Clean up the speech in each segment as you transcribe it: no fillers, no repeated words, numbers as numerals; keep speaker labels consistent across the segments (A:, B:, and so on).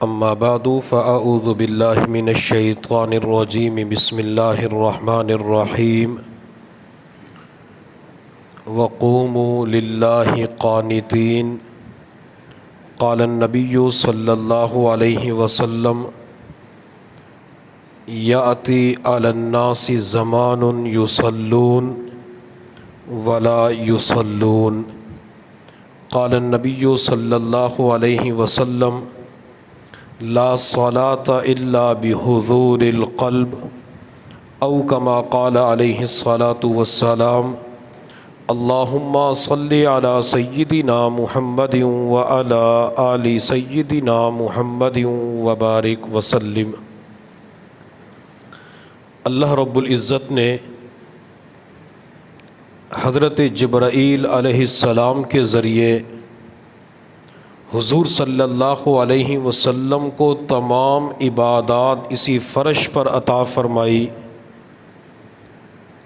A: اما بعد فاعوذ باللہ من الشیطان الرجیم بسم اللہ الرحمن الرحیم وقوموا للہ قانتین قال النبی صلی اللہ علیہ وسلم یأتی علی الناس زمان یصلون ولا یصلون قال النبی صلی اللہ علیہ وسلم لا صلاة الا بحضور القلب او کما قال علیہ الصلاة والسلام اللہم صلی علی سیدنا محمد وعلی آل سیدنا محمد وبارک وسلم۔ اللہ رب العزت نے حضرت جبرائیل علیہ السلام کے ذریعے حضور صلی اللہ علیہ وسلم کو تمام عبادات اسی فرش پر عطا فرمائی،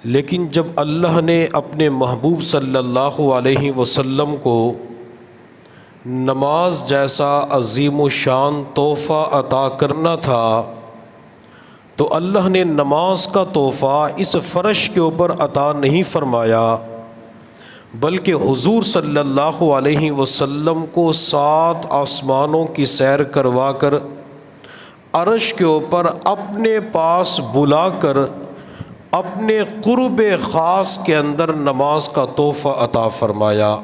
A: لیکن جب اللہ نے اپنے محبوب صلی اللہ علیہ وسلم کو نماز جیسا عظیم و شان تحفہ عطا کرنا تھا تو اللہ نے نماز کا تحفہ اس فرش کے اوپر عطا نہیں فرمایا، بلکہ حضور صلی اللہ علیہ وسلم کو 7 آسمانوں کی سیر کروا کر عرش کے اوپر اپنے پاس بلا کر اپنے قرب خاص کے اندر نماز کا تحفہ عطا فرمایا۔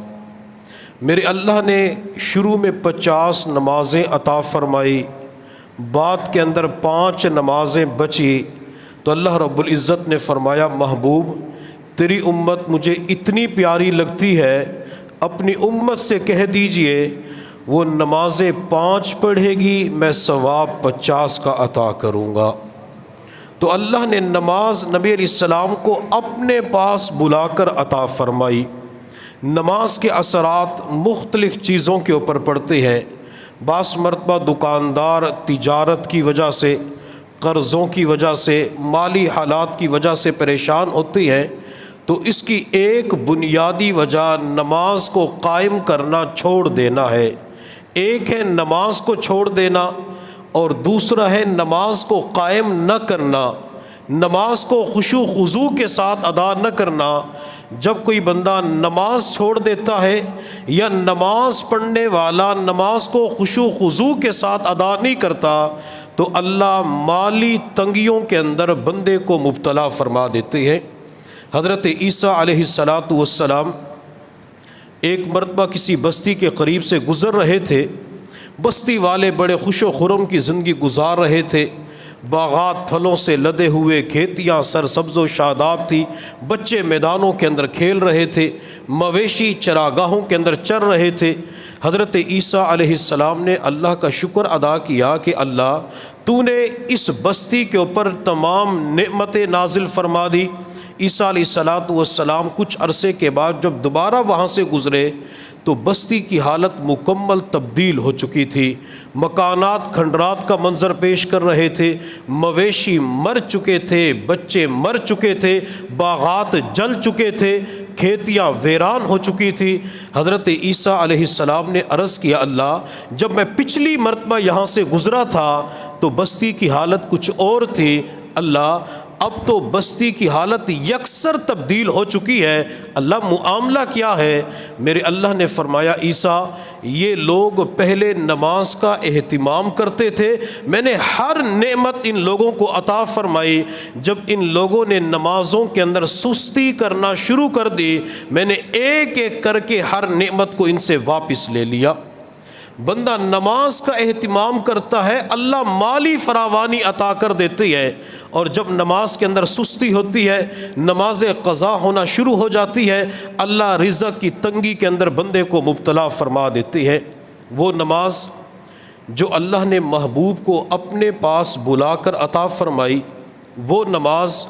A: میرے اللہ نے شروع میں 50 نمازیں عطا فرمائی، بعد کے اندر 5 نمازیں بچی تو اللہ رب العزت نے فرمایا محبوب تیری امت مجھے اتنی پیاری لگتی ہے، اپنی امت سے کہہ دیجئے وہ نمازیں 5 پڑھے گی میں ثواب 50 کا عطا کروں گا۔ تو اللہ نے نماز نبی علیہ السلام کو اپنے پاس بلا کر عطا فرمائی۔ نماز کے اثرات مختلف چیزوں کے اوپر پڑتے ہیں۔ بعض مرتبہ دکاندار تجارت کی وجہ سے، قرضوں کی وجہ سے، مالی حالات کی وجہ سے پریشان ہوتی ہیں تو اس کی ایک بنیادی وجہ نماز کو قائم کرنا چھوڑ دینا ہے۔ ایک ہے نماز کو چھوڑ دینا اور دوسرا ہے نماز کو قائم نہ کرنا، نماز کو خشوع و خضوع کے ساتھ ادا نہ کرنا۔ جب کوئی بندہ نماز چھوڑ دیتا ہے یا نماز پڑھنے والا نماز کو خشوع و خضوع کے ساتھ ادا نہیں کرتا تو اللہ مالی تنگیوں کے اندر بندے کو مبتلا فرما دیتے ہیں۔ حضرت عیسیٰ علیہ السلام ایک مرتبہ کسی بستی کے قریب سے گزر رہے تھے۔ بستی والے بڑے خوش و خرم کی زندگی گزار رہے تھے، باغات پھلوں سے لدے ہوئے، کھیتیاں سرسبز و شاداب تھی، بچے میدانوں کے اندر کھیل رہے تھے، مویشی چراگاہوں کے اندر چر رہے تھے۔ حضرت عیسیٰ علیہ السلام نے اللہ کا شکر ادا کیا کہ اللہ تو نے اس بستی کے اوپر تمام نعمتیں نازل فرما دی۔ عیسیٰ علیہ السلام کچھ عرصے کے بعد جب دوبارہ وہاں سے گزرے تو بستی کی حالت مکمل تبدیل ہو چکی تھی، مکانات کھنڈرات کا منظر پیش کر رہے تھے، مویشی مر چکے تھے، بچے مر چکے تھے، باغات جل چکے تھے، کھیتیاں ویران ہو چکی تھی۔ حضرت عیسیٰ علیہ السلام نے عرض کیا اللہ جب میں پچھلی مرتبہ یہاں سے گزرا تھا تو بستی کی حالت کچھ اور تھی، اللہ اب تو بستی کی حالت یکسر تبدیل ہو چکی ہے، اللہ معاملہ کیا ہے؟ میرے اللہ نے فرمایا عیسیٰ یہ لوگ پہلے نماز کا اہتمام کرتے تھے، میں نے ہر نعمت ان لوگوں کو عطا فرمائی، جب ان لوگوں نے نمازوں کے اندر سستی کرنا شروع کر دی میں نے ایک ایک کر کے ہر نعمت کو ان سے واپس لے لیا۔ بندہ نماز کا اہتمام کرتا ہے اللہ مالی فراوانی عطا کر دیتی ہے، اور جب نماز کے اندر سستی ہوتی ہے، نماز قضا ہونا شروع ہو جاتی ہے، اللہ رزق کی تنگی کے اندر بندے کو مبتلا فرما دیتی ہے۔ وہ نماز جو اللہ نے محبوب کو اپنے پاس بلا کر عطا فرمائی، وہ نماز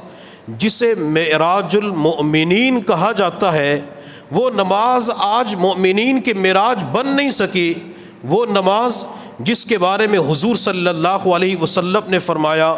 A: جسے معراج المؤمنین کہا جاتا ہے، وہ نماز آج مومنین کے معراج بن نہیں سکی۔ وہ نماز جس کے بارے میں حضور صلی اللہ علیہ وسلم نے فرمایا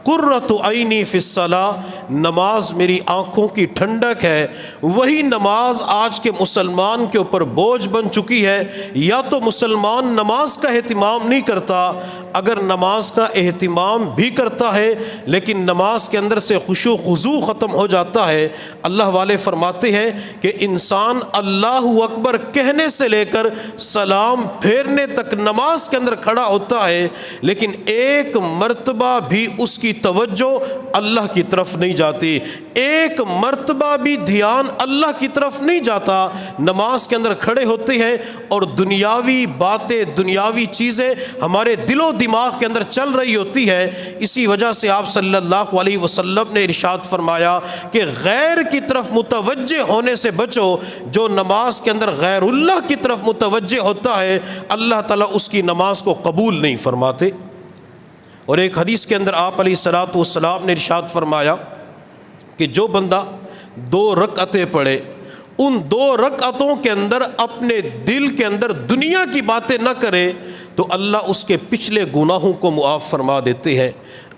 A: قرۃ عینی فی الصلاۃ، نماز میری آنکھوں کی ٹھنڈک ہے۔ وہی نماز آج کے مسلمان کے اوپر بوجھ بن چکی ہے۔ یا تو مسلمان نماز کا اہتمام نہیں کرتا، اگر نماز کا اہتمام بھی کرتا ہے لیکن نماز کے اندر سے خشوع خضوع ختم ہو جاتا ہے۔ اللہ والے فرماتے ہیں کہ انسان اللہ اکبر کہنے سے لے کر سلام پھیرنے تک نماز کے اندر کھڑا ہوتا ہے، لیکن ایک مرتبہ بھی اس کی توجہ اللہ کی طرف نہیں جاتی، ایک مرتبہ بھی دھیان اللہ کی طرف نہیں جاتا۔ نماز کے اندر کھڑے ہوتے ہیں اور دنیاوی باتیں، دنیاوی چیزیں ہمارے دل و دماغ کے اندر چل رہی ہوتی ہے۔ اسی وجہ سے آپ صلی اللہ علیہ وسلم نے ارشاد فرمایا کہ غیر کی طرف متوجہ ہونے سے بچو۔ جو نماز کے اندر غیر اللہ کی طرف متوجہ ہوتا ہے، اللہ تعالیٰ اس کی نماز کو قبول نہیں فرماتے۔ اور ایک حدیث کے اندر آپ علیہ الصلوۃ والسلام نے ارشاد فرمایا کہ جو بندہ 2 رکعتیں پڑھے، ان 2 رکعتوں کے اندر اپنے دل کے اندر دنیا کی باتیں نہ کرے تو اللہ اس کے پچھلے گناہوں کو معاف فرما دیتے ہیں۔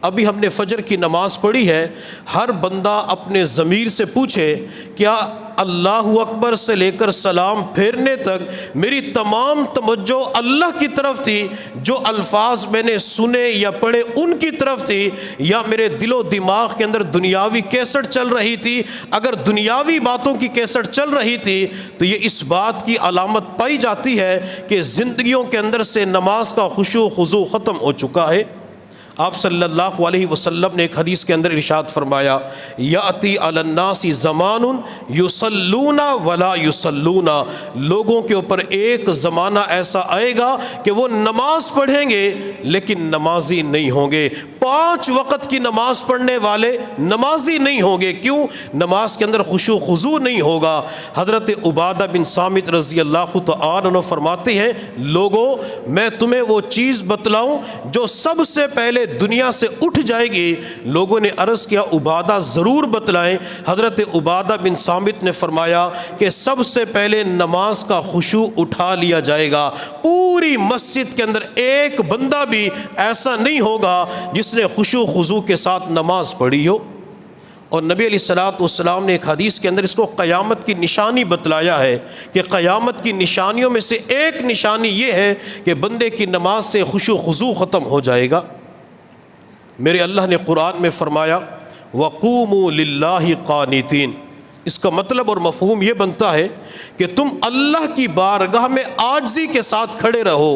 A: ابھی ہم نے فجر کی نماز پڑھی ہے، ہر بندہ اپنے ضمیر سے پوچھے کیا اللہ اکبر سے لے کر سلام پھیرنے تک میری تمام توجہ اللہ کی طرف تھی، جو الفاظ میں نے سنے یا پڑھے ان کی طرف تھی، یا میرے دل و دماغ کے اندر دنیاوی کیسٹ چل رہی تھی؟ اگر دنیاوی باتوں کی کیسٹ چل رہی تھی تو یہ اس بات کی علامت پائی جاتی ہے کہ زندگیوں کے اندر سے نماز کا خشوع خضوع ختم ہو چکا ہے۔ آپ صلی اللہ علیہ وسلم نے ایک حدیث کے اندر ارشاد فرمایا یاتی علی الناس زمان یصلون ولا یصلون، لوگوں کے اوپر ایک زمانہ ایسا آئے گا کہ وہ نماز پڑھیں گے لیکن نمازی نہیں ہوں گے۔ 5 وقت کی نماز پڑھنے والے نمازی نہیں ہوں گے، کیوں؟ نماز کے اندر خشوع خضوع نہیں ہوگا۔ حضرت عبادہ بن صامت رضی اللہ تعالی عنہ فرماتے ہیں لوگو میں تمہیں وہ چیز بتلاؤں جو سب سے پہلے دنیا سے اٹھ جائے گی۔ لوگوں نے عرض کیا عبادہ ضرور بتلائیں۔ حضرت عبادہ بن صامت نے فرمایا کہ سب سے پہلے نماز کا خشوع اٹھا لیا جائے گا۔ پوری مسجد کے اندر ایک بندہ بھی ایسا نہیں ہوگا جس نے خشوع خضوع کے ساتھ نماز پڑھی ہو۔ اور نبی علیہ الصلوۃ والسلام نے ایک حدیث کے اندر اس کو قیامت کی نشانی بتلایا ہے کہ قیامت کی نشانیوں میں سے ایک نشانی یہ ہے کہ بندے کی نماز سے خشوع خضوع ختم ہو جائے گا۔ میرے اللہ نے قرآن میں فرمایا وَقُومُوا لِلَّهِ قَانِتِينَ، اس کا مطلب اور مفہوم یہ بنتا ہے کہ تم اللہ کی بارگاہ میں عاجزی کے ساتھ کھڑے رہو۔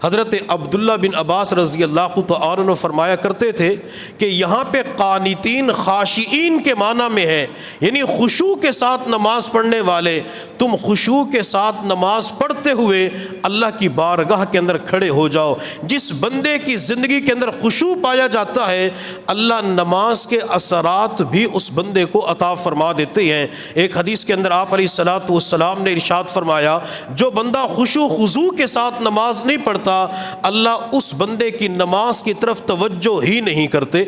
A: حضرت عبداللہ بن عباس رضی اللہ تعالی عنہ فرمایا کرتے تھے کہ یہاں پہ قانتین خاشعین کے معنی میں ہے، یعنی خشوع کے ساتھ نماز پڑھنے والے۔ تم خشوع کے ساتھ نماز پڑھتے ہوئے اللہ کی بارگاہ کے اندر کھڑے ہو جاؤ۔ جس بندے کی زندگی کے اندر خشوع پایا جاتا ہے اللہ نماز کے اثرات بھی اس بندے کو عطا فرما دیتے ہیں۔ ایک حدیث کے اندر آپ علیہ الصلوۃ والسلام نے ارشاد فرمایا جو بندہ خشوع خضوع کے ساتھ نماز نہیں پڑھتا اللہ اس بندے کی نماز کی طرف توجہ ہی نہیں کرتے۔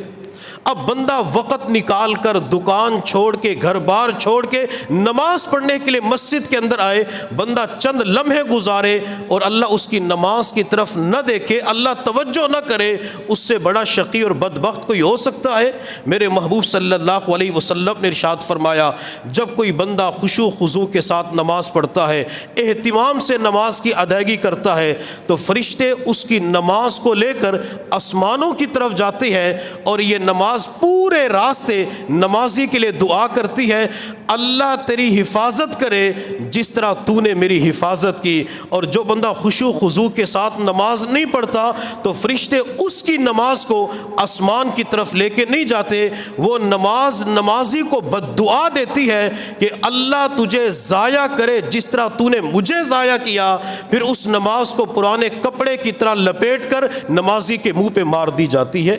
A: اب بندہ وقت نکال کر دکان چھوڑ کے گھر بار چھوڑ کے نماز پڑھنے کے لیے مسجد کے اندر آئے، بندہ چند لمحے گزارے اور اللہ اس کی نماز کی طرف نہ دیکھے، اللہ توجہ نہ کرے، اس سے بڑا شقی اور بدبخت کوئی ہو سکتا ہے؟ میرے محبوب صلی اللہ علیہ وسلم نے ارشاد فرمایا جب کوئی بندہ خشوع خضوع کے ساتھ نماز پڑھتا ہے، اہتمام سے نماز کی ادائیگی کرتا ہے، تو فرشتے اس کی نماز کو لے کر آسمانوں کی طرف جاتے ہیں اور یہ نماز پورے رات سے نمازی کے لیے دعا کرتی ہے اللہ تیری حفاظت کرے جس طرح تو نے میری حفاظت کی۔ اور جو بندہ خشوع خضوع کے ساتھ نماز نہیں پڑھتا تو فرشتے اس کی نماز کو آسمان کی طرف لے کے نہیں جاتے، وہ نماز نمازی کو بد دعا دیتی ہے کہ اللہ تجھے ضائع کرے جس طرح تو نے مجھے ضائع کیا، پھر اس نماز کو پرانے کپڑے کی طرح لپیٹ کر نمازی کے منہ پہ مار دی جاتی ہے،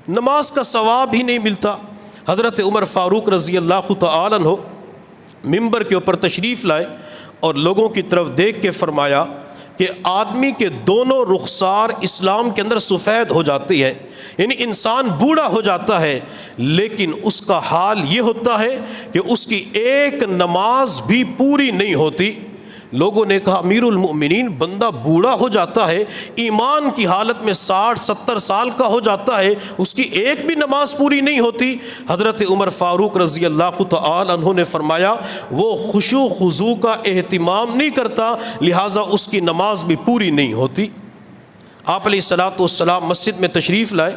A: نماز کا ثواب ہی نہیں ملتا۔ حضرت عمر فاروق رضی اللہ تعالی عنہ منبر کے اوپر تشریف لائے اور لوگوں کی طرف دیکھ کے فرمایا کہ آدمی کے دونوں رخسار اسلام کے اندر سفید ہو جاتی ہے، یعنی انسان بوڑھا ہو جاتا ہے، لیکن اس کا حال یہ ہوتا ہے کہ اس کی ایک نماز بھی پوری نہیں ہوتی۔ لوگوں نے کہا امیر المؤمنین بندہ بوڑھا ہو جاتا ہے، ایمان کی حالت میں 60-70 سال کا ہو جاتا ہے، اس کی ایک بھی نماز پوری نہیں ہوتی۔ حضرت عمر فاروق رضی اللہ تعالی عنہ نے فرمایا وہ خشوع خضوع کا اہتمام نہیں کرتا، لہٰذا اس کی نماز بھی پوری نہیں ہوتی۔ آپ علیہ الصلوۃ والسلام مسجد میں تشریف لائے،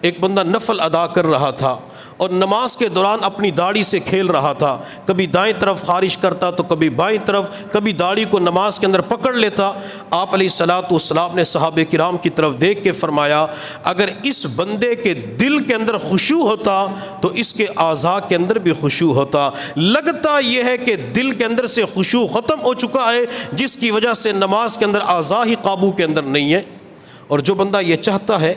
A: ایک بندہ نفل ادا کر رہا تھا اور نماز کے دوران اپنی داڑھی سے کھیل رہا تھا، کبھی دائیں طرف خارج کرتا تو کبھی بائیں طرف، کبھی داڑھی کو نماز کے اندر پکڑ لیتا۔ آپ علیہ الصلوۃ والسلام نے صحابہ کرام کی طرف دیکھ کے فرمایا اگر اس بندے کے دل کے اندر خشوع ہوتا تو اس کے اعضاء کے اندر بھی خشوع ہوتا۔ لگتا یہ ہے کہ دل کے اندر سے خشوع ختم ہو چکا ہے، جس کی وجہ سے نماز کے اندر اعضاء ہی قابو کے اندر نہیں ہے۔ اور جو بندہ یہ چاہتا ہے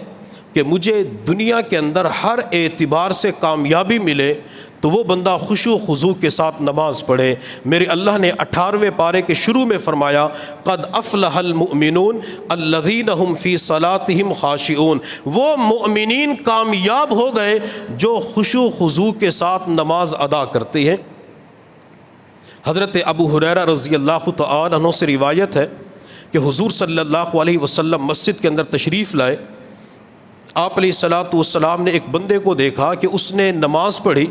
A: کہ مجھے دنیا کے اندر ہر اعتبار سے کامیابی ملے تو وہ بندہ خشوع خضوع کے ساتھ نماز پڑھے۔ میرے اللہ نے 18ویں پارے کے شروع میں فرمایا قد افلح المؤمنون الذین هم فی صلاتهم خاشعون، وہ مؤمنین کامیاب ہو گئے جو خشوع خضوع کے ساتھ نماز ادا کرتے ہیں۔ حضرت ابو ہریرہ رضی اللہ تعالی عنہ سے روایت ہے کہ حضور صلی اللہ علیہ وسلم مسجد کے اندر تشریف لائے۔ آپ علیہ الصلوۃ والسلام نے ایک بندے کو دیکھا کہ اس نے نماز پڑھی،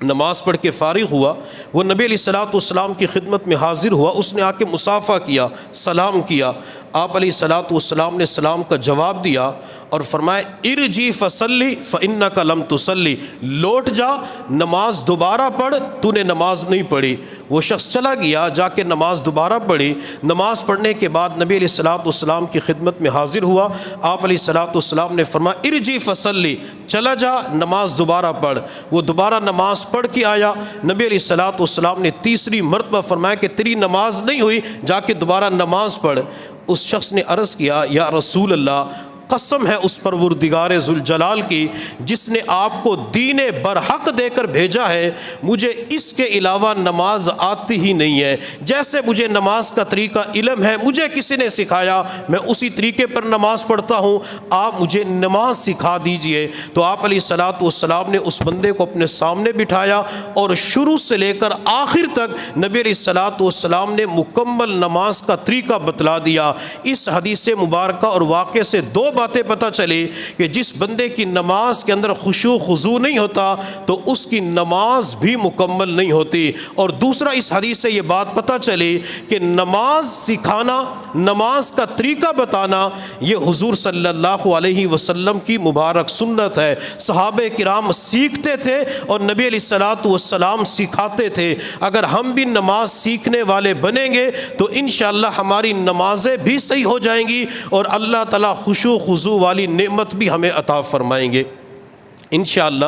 A: نماز پڑھ کے فارغ ہوا، وہ نبی علیہ الصلوۃ والسلام کی خدمت میں حاضر ہوا، اس نے آ کے مصافحہ کیا، سلام کیا۔ آپ علیہ الصلوۃ والسلام نے سلام کا جواب دیا اور فرمایا ارجی فصلی فانک لم تصلی، لوٹ جا نماز دوبارہ پڑھ، تو نے نماز نہیں پڑھی۔ وہ شخص چلا گیا، جا کے نماز دوبارہ پڑھی۔ نماز پڑھنے کے بعد نبی علیہ الصلوۃ والسلام کی خدمت میں حاضر ہوا، آپ علیہ الصلوۃ والسلام نے فرمایا ارجی فصلی، چلا جا نماز دوبارہ پڑھ۔ وہ دوبارہ نماز پڑھ کے آیا، نبی علیہ الصلوۃ والسلام نے تیسری مرتبہ فرمایا کہ تیری نماز نہیں ہوئی، جا کے دوبارہ نماز پڑھ۔ اس شخص نے عرض کیا یا رسول اللہ قسم ہے اس پروردگار ذوالجلال کی جس نے آپ کو دین برحق دے کر بھیجا ہے، مجھے اس کے علاوہ نماز آتی ہی نہیں ہے۔ جیسے مجھے نماز کا طریقہ علم ہے، مجھے کسی نے سکھایا، میں اسی طریقے پر نماز پڑھتا ہوں، آپ مجھے نماز سکھا دیجئے۔ تو آپ علیہ الصلوۃ والسلام نے اس بندے کو اپنے سامنے بٹھایا اور شروع سے لے کر آخر تک نبی علیہ الصلوۃ والسلام نے مکمل نماز کا طریقہ بتلا دیا۔ اس حدیث مبارکہ اور واقعے سے دو باتیں پتہ چلی کہ جس بندے کی نماز کے اندر خشوع خضوع نہیں ہوتا تو اس کی نماز بھی مکمل نہیں ہوتی، اور دوسرا اس حدیث سے یہ بات پتہ چلی کہ نماز سکھانا، نماز کا طریقہ بتانا یہ حضور صلی اللہ علیہ وسلم کی مبارک سنت ہے۔ صحابہ کرام سیکھتے تھے اور نبی علیہ الصلوۃ والسلام سکھاتے تھے۔ اگر ہم بھی نماز سیکھنے والے بنیں گے تو انشاءاللہ ہماری نمازیں بھی صحیح ہو جائیں گی اور اللہ تعالیٰ خشوع خضوع والی نعمت بھی ہمیں عطا فرمائیں گے انشاءاللہ۔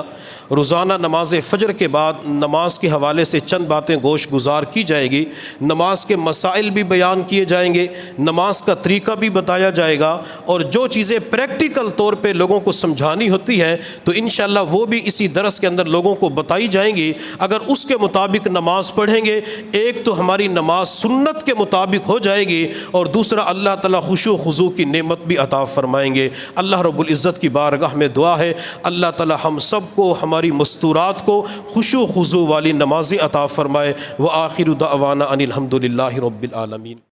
A: روزانہ نماز فجر کے بعد نماز کے حوالے سے چند باتیں گوش گزار کی جائے گی، نماز کے مسائل بھی بیان کیے جائیں گے، نماز کا طریقہ بھی بتایا جائے گا، اور جو چیزیں پریکٹیکل طور پہ لوگوں کو سمجھانی ہوتی ہے تو انشاءاللہ وہ بھی اسی درس کے اندر لوگوں کو بتائی جائیں گی۔ اگر اس کے مطابق نماز پڑھیں گے، ایک تو ہماری نماز سنت کے مطابق ہو جائے گی، اور دوسرا اللہ تعالیٰ خشوع خضوع کی نعمت بھی عطا فرمائیں گے۔ اللہ رب العزت کی بارگاہ میں دعا ہے اللہ تعالیٰ ہم سب کو ہماری مستورات کو خشوع خضوع والی نمازیں عطا فرمائے۔ وآخر دعوانا ان الحمد للہ رب العالمین۔